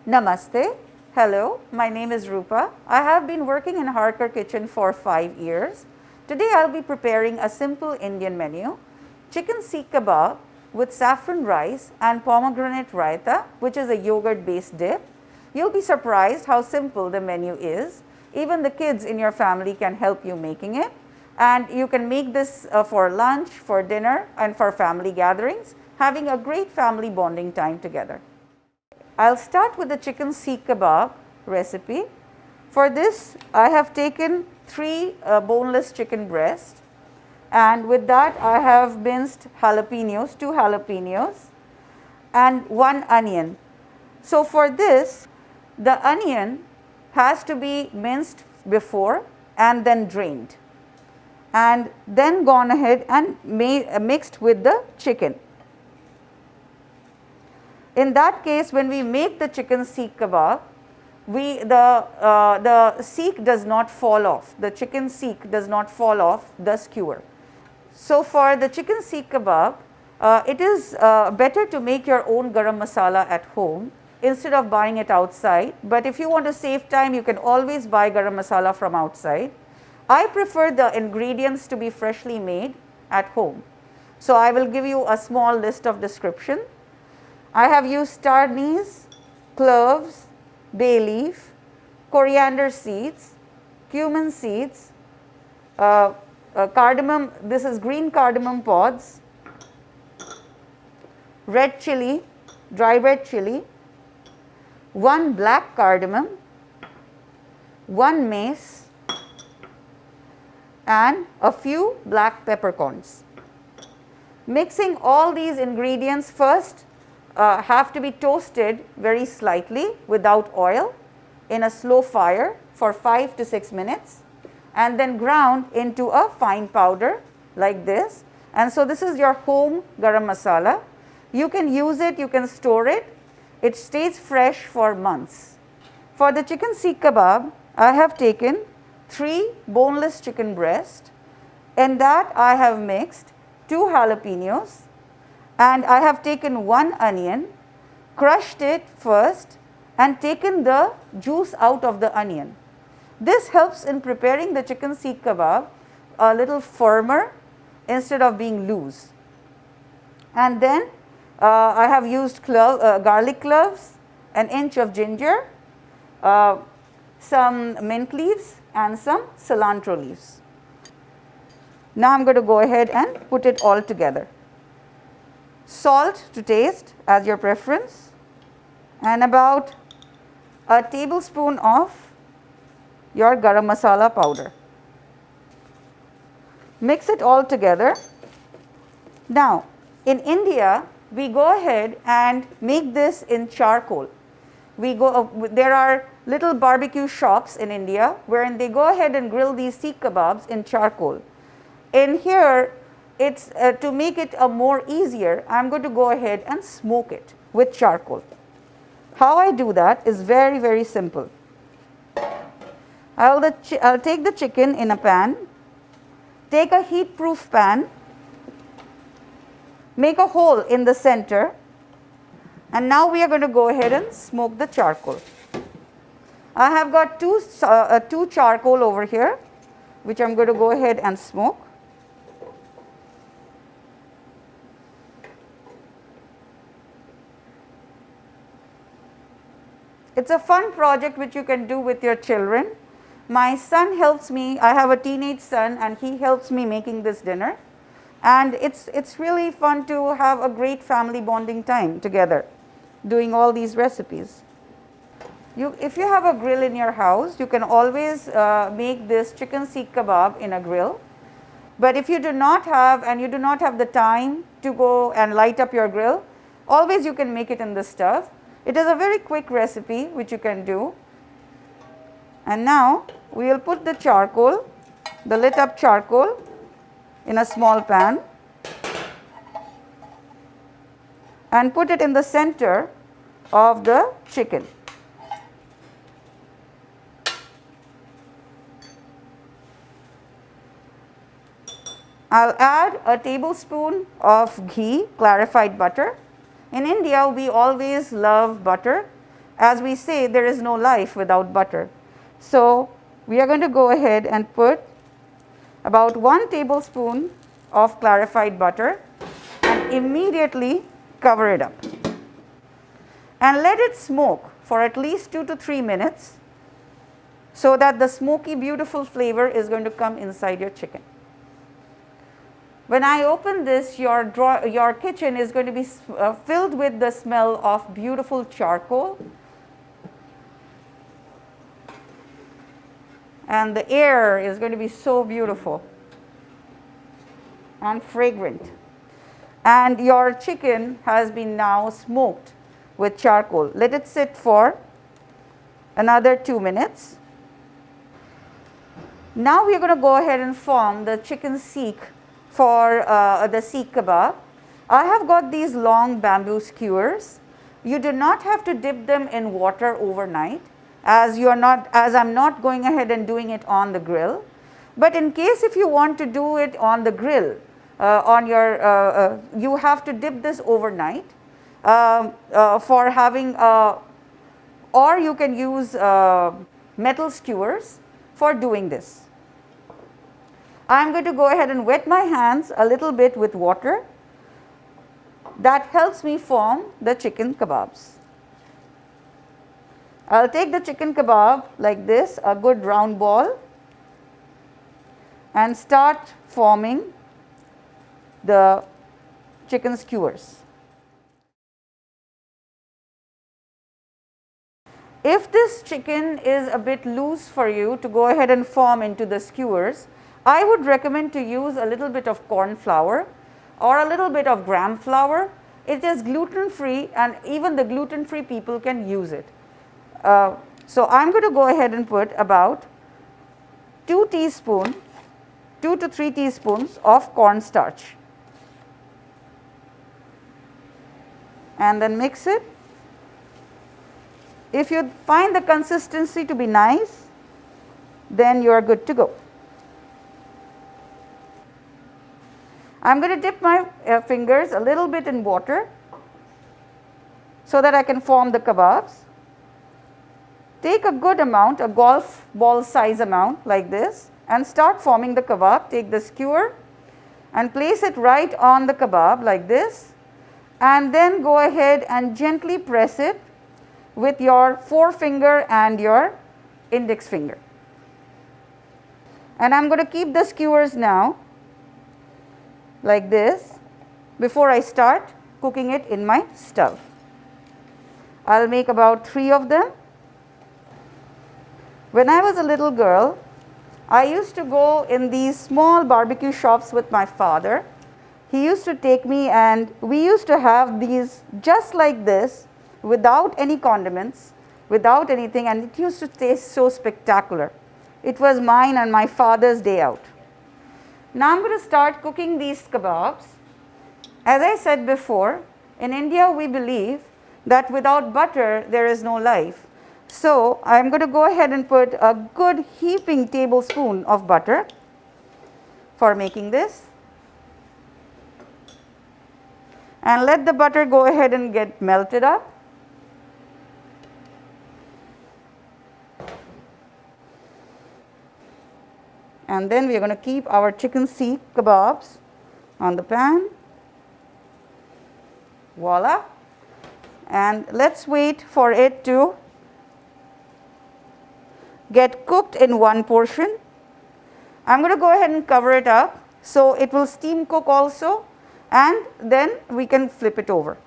Namaste. Hello, my name is Rupa. I have been working in Harker kitchen for 5 years. Today I'll be preparing a simple Indian menu, chicken seekh kebab with saffron rice and pomegranate raita, which is a yogurt based dip. You'll be surprised how simple the menu is. Even the kids in your family can help you making it, and you can make this for lunch, for dinner and for family gatherings, having a great family bonding time together. I'll start with the chicken seekh kebab recipe. For this, I have taken 3 boneless chicken breasts, and with that I have minced jalapenos, 2 jalapenos and 1 onion. So for this, the onion has to be minced before and then drained, and then gone ahead and mixed with the chicken. In that case, when we make the chicken seekh kebab, the seekh does not fall off, the chicken seekh does not fall off the skewer. So for the chicken seekh kebab, it is better to make your own garam masala at home instead of buying it outside. But if you want to save time, you can always buy garam masala from outside. I prefer the ingredients to be freshly made at home. So I will give you a small list of description. I have used star anise, cloves, bay leaf, coriander seeds, cumin seeds, cardamom, this is green cardamom pods, red chili, dry red chili, 1 black cardamom, 1 mace and a few black peppercorns. Mixing all these ingredients first, have to be toasted very slightly without oil in a slow fire for 5 to 6 minutes, and then ground into a fine powder like this. And so this is your home garam masala. You can use it, you can store it, it stays fresh for months. For the chicken seekh kebab, I have taken 3 boneless chicken breasts. In that I have mixed 2 jalapenos, and I have taken 1 onion, crushed it first and taken the juice out of the onion. This helps in preparing the chicken seekh kebab a little firmer instead of being loose. And then I have used garlic cloves, an inch of ginger, some mint leaves and some cilantro leaves. Now I am going to go ahead and put it all together. Salt to taste as your preference, and about a tablespoon of your garam masala powder. Mix it all together. Now in India, we go ahead and make this in charcoal. There are little barbecue shops in India wherein they go ahead and grill these seekh kebabs in charcoal. In here, it's to make it more easier, I am going to go ahead and smoke it with charcoal. How I do that is very, very simple. I'll take the chicken in a pan, take a heat proof pan, make a hole in the center, and now we are going to go ahead and smoke the charcoal. I have got 2 charcoal over here, which I am going to go ahead and smoke. It's a fun project which you can do with your children. My son helps me, I have a teenage son, and he helps me making this dinner. And it's really fun to have a great family bonding time together, doing all these recipes. If you have a grill in your house, you can always make this chicken seekh kebab in a grill. But if you do not have, and you do not have the time to go and light up your grill, always you can make it in the stove. It is a very quick recipe which you can do. And now we will put the charcoal, the lit up charcoal, in a small pan and put it in the center of the chicken. I'll add a tablespoon of ghee, clarified butter. In India, we always love butter, As we say, there is no life without butter. So, we are going to go ahead and put about 1 tablespoon of clarified butter and immediately cover it up. And let it smoke for at least 2 to 3 minutes, so that the smoky, beautiful flavor is going to come inside your chicken. When I open this, your kitchen is going to be filled with the smell of beautiful charcoal, and the air is going to be so beautiful and fragrant. And your chicken has been now smoked with charcoal. Let it sit for another 2 minutes. Now we are going to go ahead and form the chicken seek for the seek kebab. I have got these long bamboo skewers. You do not have to dip them in water overnight, as I'm not going ahead and doing it on the grill. But in case if you want to do it on the grill, you have to dip this overnight for having, or you can use metal skewers for doing this. I am going to go ahead and wet my hands a little bit with water. That helps me form the chicken kebabs. I will take the chicken kebab like this, a good round ball, and start forming the chicken skewers. If this chicken is a bit loose for you to go ahead and form into the skewers, I would recommend to use a little bit of corn flour or a little bit of gram flour. It is gluten free, and even the gluten free people can use it. So, I am going to go ahead and put about 2 to 3 teaspoons of cornstarch, and then mix it. If you find the consistency to be nice, then you are good to go. I am going to dip my fingers a little bit in water so that I can form the kebabs. Take a good amount, a golf ball size amount like this, and start forming the kebab. Take the skewer and place it right on the kebab like this, and then go ahead and gently press it with your forefinger and your index finger. And I am going to keep the skewers now like this before I start cooking it in my stove. I will make about 3 of them. When I was a little girl, I used to go in these small barbecue shops with my father. He used to take me, and we used to have these just like this, without any condiments, without anything, and it used to taste so spectacular. It was mine and my father's day out. Now I am going to start cooking these kebabs. As I said before, in India we believe that without butter there is no life. So I am going to go ahead and put a good heaping tablespoon of butter for making this, and let the butter go ahead and get melted up. And then we are going to keep our chicken seek kebabs on the pan. Voila. And let us wait for it to get cooked in one portion. I am going to go ahead and cover it up so it will steam cook also, and then we can flip it over.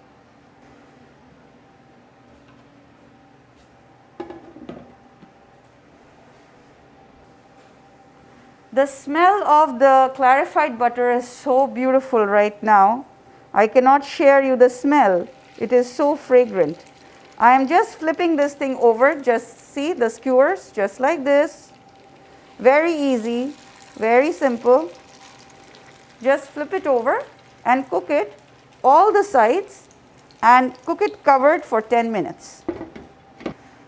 The smell of the clarified butter is so beautiful right now. I cannot share you the smell. It is so fragrant. I am just flipping this thing over. Just see the skewers just like this. Very easy, very simple. Just flip it over and cook it all the sides, and cook it covered for 10 minutes.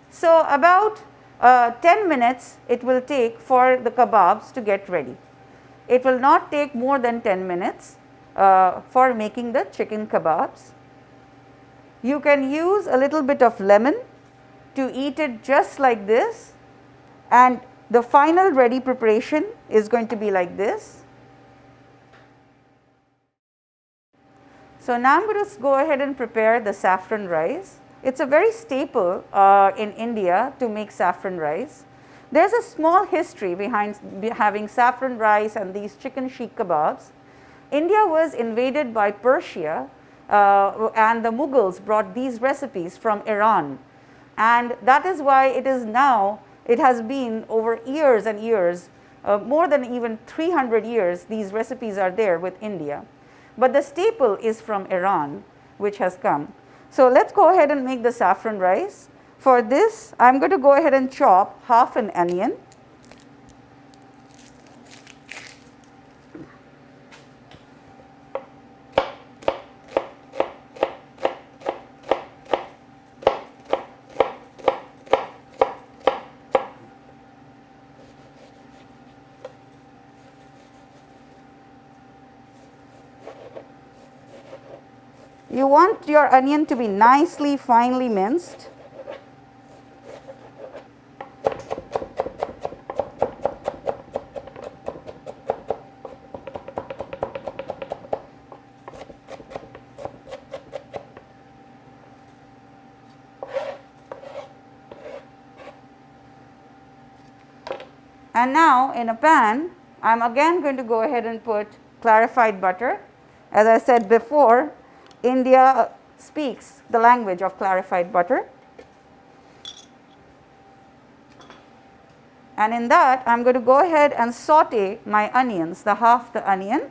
So about 10 minutes it will take for the kebabs to get ready. It will not take more than 10 minutes for making the chicken kebabs. You can use a little bit of lemon to eat it just like this, and the final ready preparation is going to be like this. So now I'm going to go ahead and prepare the saffron rice. It's a very staple in India to make saffron rice. There's a small history behind having saffron rice and these chicken sheikh kebabs. India was invaded by Persia and the Mughals brought these recipes from Iran, and that is why it is now, it has been over years and years, more than even 300 years, these recipes are there with India. But the staple is from Iran, which has come. So let's go ahead and make the saffron rice. For this, I'm going to go ahead and chop half an onion. You want your onion to be nicely finely minced. And now in a pan, I'm again going to go ahead and put clarified butter. As I said before, India speaks the language of clarified butter. And in that, I'm going to go ahead and saute my onions, the half the onion.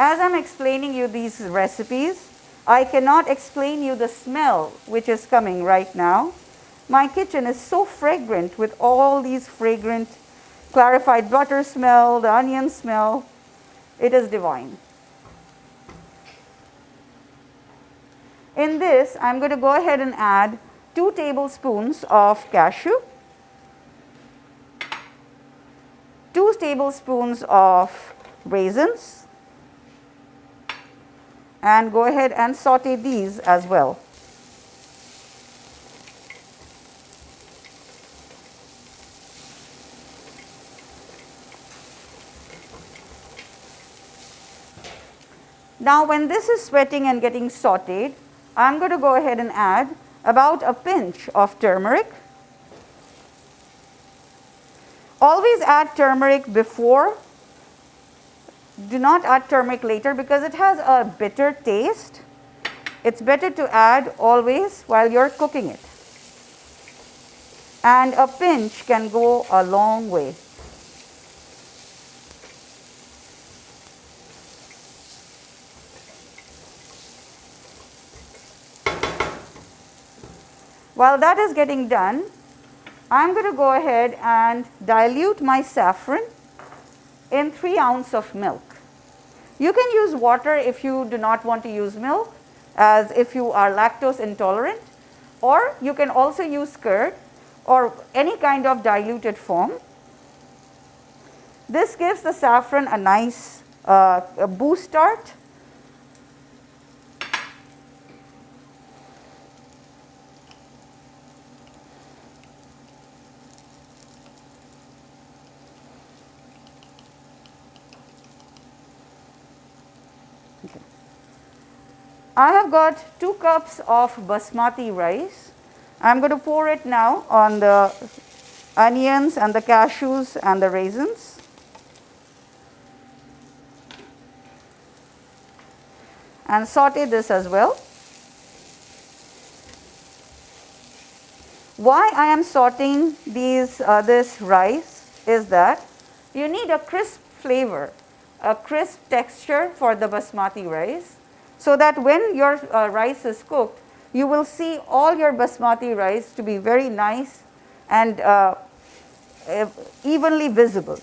As I'm explaining you these recipes, I cannot explain you the smell which is coming right now. My kitchen is so fragrant with all these fragrant clarified butter smell, the onion smell. It is divine. In this, I'm going to go ahead and add 2 tablespoons of cashew, 2 tablespoons of raisins, and go ahead and saute these as well. Now when this is sweating and getting sauteed, I'm going to go ahead and add about a pinch of turmeric. Always add turmeric before. Do not add turmeric later because it has a bitter taste. It's better to add always while you're cooking it. And a pinch can go a long way. While that is getting done, I'm going to go ahead and dilute my saffron in 3 ounces of milk. You can use water if you do not want to use milk, as if you are lactose intolerant, or you can also use curd or any kind of diluted form. This gives the saffron a nice a boost start. I have got 2 cups of basmati rice. I am going to pour it now on the onions and the cashews and the raisins. And saute this as well. Why I am sauteing this rice is that you need a crisp flavor, a crisp texture for the basmati rice, so that when your rice is cooked, you will see all your basmati rice to be very nice and evenly visible.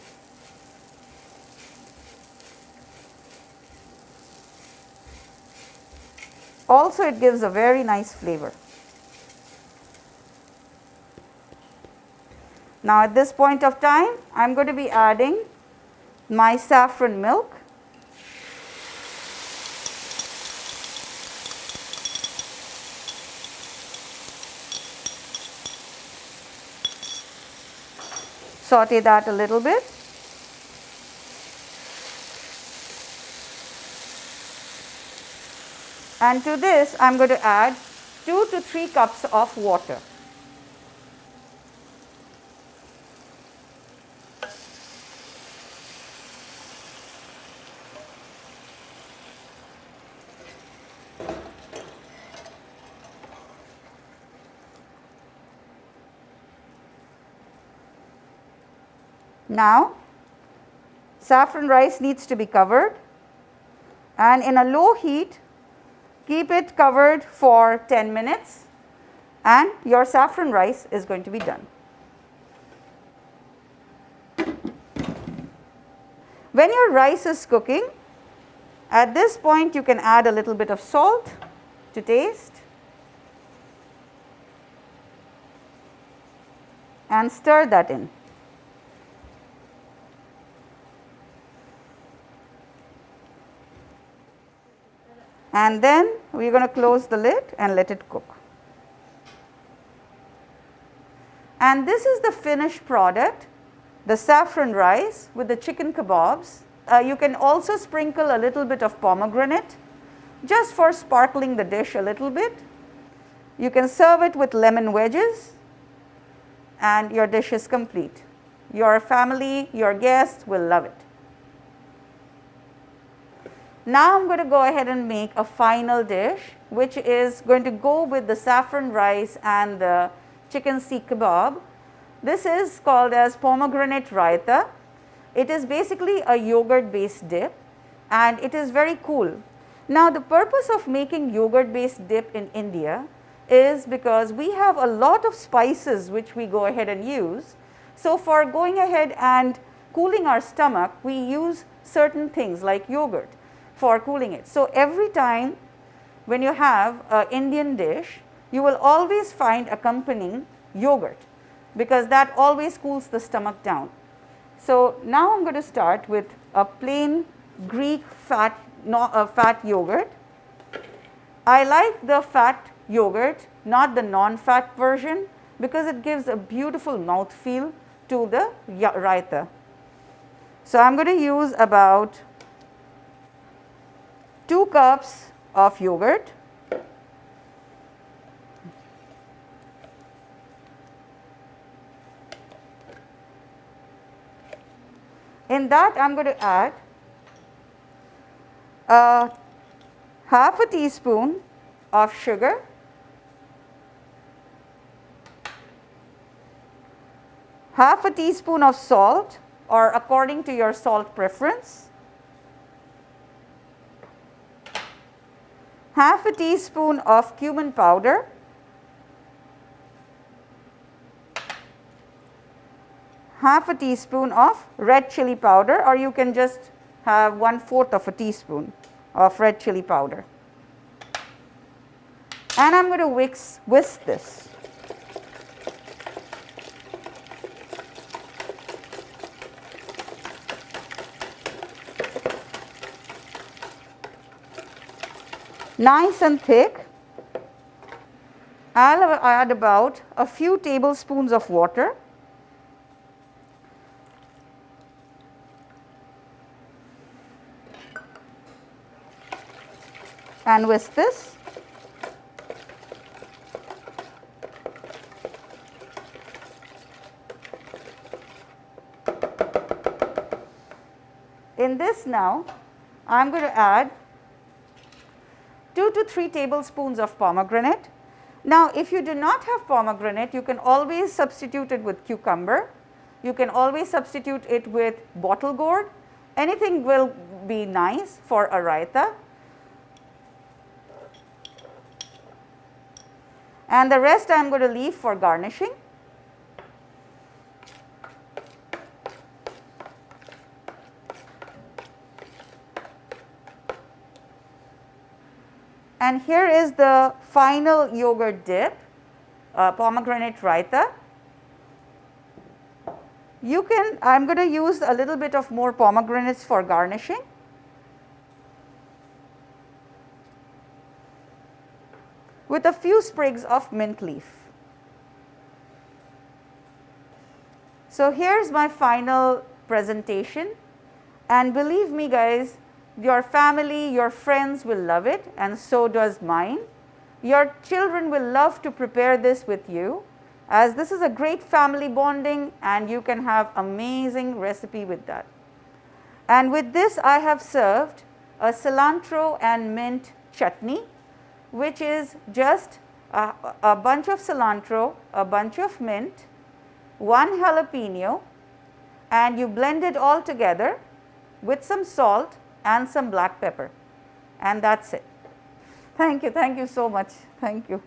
Also, it gives a very nice flavor. Now at this point of time, I am going to be adding my saffron milk. Saute that a little bit. And to this, I am going to add 2 to 3 cups of water. Now, saffron rice needs to be covered, and in a low heat, keep it covered for 10 minutes and your saffron rice is going to be done. When your rice is cooking, at this point you can add a little bit of salt to taste and stir that in. And then we are going to close the lid and let it cook. And this is the finished product, the saffron rice with the chicken kebabs. You can also sprinkle a little bit of pomegranate just for sparkling the dish a little bit. You can serve it with lemon wedges and your dish is complete. Your family, your guests will love it. Now I am going to go ahead and make a final dish which is going to go with the saffron rice and the chicken seekh kebab. This is called as pomegranate raita. It is basically a yogurt based dip and it is very cool. Now the purpose of making yogurt based dip in India is because we have a lot of spices which we go ahead and use. So for going ahead and cooling our stomach, we use certain things like yogurt for cooling it. So every time when you have an Indian dish, you will always find accompanying yogurt because that always cools the stomach down. So now I am going to start with a plain Greek fat yogurt. I like the fat yogurt, not the non-fat version, because it gives a beautiful mouthfeel to the raita. So I am going to use about 2 cups of yogurt. In that I am going to add half a teaspoon of sugar, half a teaspoon of salt or according to your salt preference, half a teaspoon of cumin powder, half a teaspoon of red chili powder, or you can just have 1/4 of a teaspoon of red chili powder. And I am going to whisk this. Nice and thick. I will add about a few tablespoons of water. And whisk this. In this now, I am going to add 2 to 3 tablespoons of pomegranate. Now, if you do not have pomegranate, you can always substitute it with cucumber. You can always substitute it with bottle gourd. Anything will be nice for a raita. And the rest I am going to leave for garnishing. And here is the final yogurt dip, pomegranate raita. I'm going to use a little bit of more pomegranates for garnishing. With a few sprigs of mint leaf. So here's my final presentation, and believe me guys, your family, your friends will love it, and so does mine. Your children will love to prepare this with you, as this is a great family bonding and you can have amazing recipe with that. And with this I have served a cilantro and mint chutney, which is just a bunch of cilantro, a bunch of mint, one jalapeno, and you blend it all together with some salt and some black pepper, and that's it. Thank you so much. Thank you.